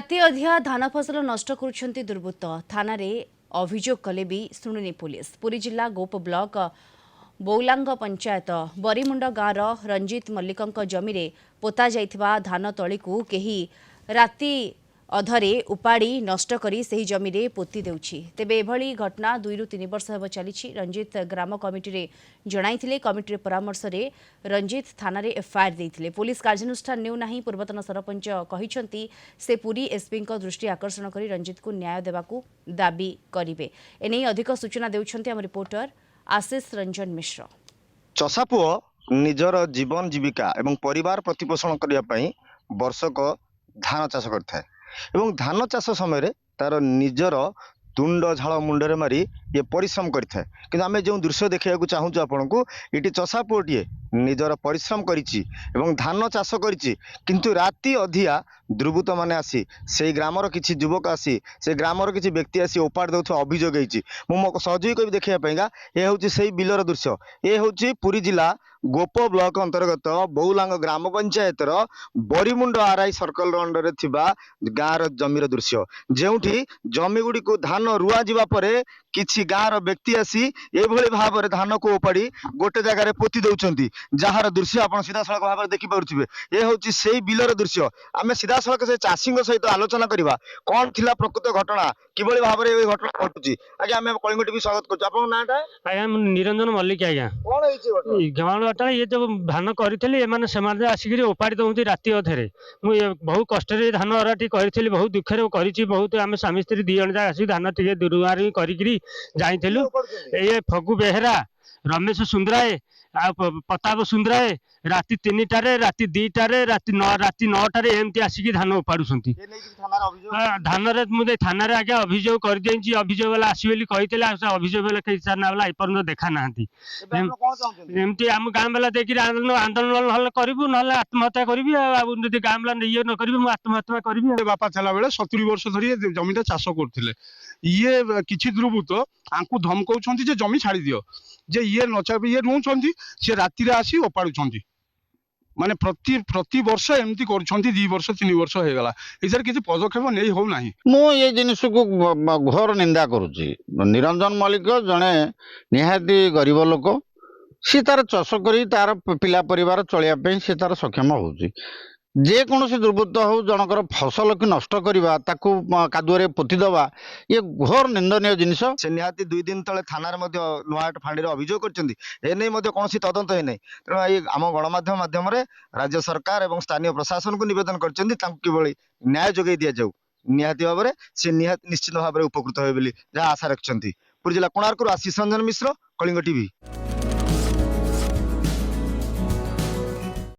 राति अधिया धान फसल नष्ट करुछंती दुर्बृत्त थाना रे अभियोग कले भी शुणुनी पुलिस। पुरी जिला गोप ब्लॉक बौलांग पंचायत बरीमुंड गाँवर रंजित मल्लिक जमी रे पोता जाइथिबा धान तली को केही राति अधरे उपाड़ी नष्ट करी सही जमी रे पोती देउछि। तेबे एभली घटना 2 ରୁ 3 वर्ष हेब चलिछि। रंजित ग्राम कमिटी रे जणाइथिले। कमिटी रे परामर्श रे रंजित थाना रे एफआईआर देइथिले। पुलिस कार्यानुष्ठान नेउ नाही। पूर्वतन सरपंच कहिसंती से पुरी एसपी को दृष्टि आकर्षण करी रंजित को न्याय देबाकू दाबी करिवे। एनै अधिक सूचना देउछंती हम रिपोर्टर आशीष रंजन मिश्र। चषापुओ निजर जीवन जीविका एवं परिवार प्रतिपोषण करने वर्षक धान चाष करता है एवं धान चाष समय तार निजर तुंड झाड़ मुंडरे मारी ये परिश्रम करता है। कि आम जो दृश्य देखा चाहूँ आपन को ये चषापुओटीए निजर परिश्रम करिछि एवं धान चाष करिछि किंतु राति अधिया दुर्बृत्त माने आसी से ग्रामर किछि युवक आसी से ग्रामर किछि व्यक्ति आसी ओपाड़ दउथवा अभियोग होइछि। मो सहयोगी कवि देखिया पाइगा ये होछि सेही बिलर दृश्य। ये होछि पुरी जिला गोप ब्लॉक अंतर्गत बौलांग ग्राम पंचायतर बरीमुंड आरआई सर्कल अंडर थिबा गाँर जमीर दृश्य जेउठी जमी गुडी को धान रुआ जिबा परे किछि गाँर व्यक्ति आसी एभली भाव धान को ओपाड़ी गोटे जगार पोती दउछंती जार दृश्य आप सीधा सड़क भाव में देखी पारे। ये हूँ से बिलर दृश्य। आम सीधा सड़क से चाषी सहित आलोचना करवा कौन थिला प्रकृत घटना किभली भाव में घटना घटुची। आज्ञा आम कलिंग टीवी स्वागत करछु। आपन नाटा आज्ञा निरंजन मल्लिक। आज्ञा कौन होइछि घटना ये जो धान करी आसिक ओपाड़ी दौंती राति अधे मुझे बहुत कष्ट धान अराटी करी बहुत दुखे कर बहुत आम स्वामी स्त्री 2 जन आसिक धान टे रुआरी करी जाइलु। ये फगु बेहेरा रमेश सुंदराए आ प्रताप सुंदराए राति 3टारे राति 2टारे राति 9टारे एमती आसिक धान उपाड़ुंट। धान मुझे थाना आज्ञा अभियोग कर अभियोग वाला आसबे कही अभियोग वाला कई थाना वाला एपर्यंत देखा ना एमती आम गाँ वाला देखिए आंदोलन करूँ ना आत्महत्या करी गाँ वाला ये न करी आत्महत्या करी। बापा थला बेले 70 वर्ष धरी जमीटा चाष करथिले ये किछि दुर्बृत्त आंकु धमकाउछंती जे जमी छाड़ी दियो जे ये नचा ये नौछंती से राति रे आसी ओपाडुछंती माने प्रति वर्ष एमती करछंती 2 वर्ष 3 वर्ष हे गला इधर किछि पदक्षेप नै हो नाही। मो ये जिनिस को घोर निंदा करूची। निरंजन मल्लिक जने निहाती गरीब लोक सी तार चाष करी तार पिला परिवार चलिया पे सी तार सक्षम होउची। जे कोनोसी दुर्बृत्त हो जनकर फसल की नष्ट करवा ताकू कादुआरे पोती दवा ये घोर निंदनीय जिनिस। से निहाती 2 दिन तले थाना रे मध्ये नुआट फांडी अभियोग करछंती एने मध्ये कोनोसी तदंत हे नै। तेणु ये आम गणमाध्यम माध्यम रे राज्य सरकार एवं स्थानीय प्रशासन को निवेदन करछंती तांको किबळी न्याय जोगै दिया जाऊ निहाती भाव में से निश्चित भाव में उपकृत होबे बोली जहा आशा रखछंती। पुरी जिला कोणार्क आशीष रंजन मिश्र कलिंग टीवी।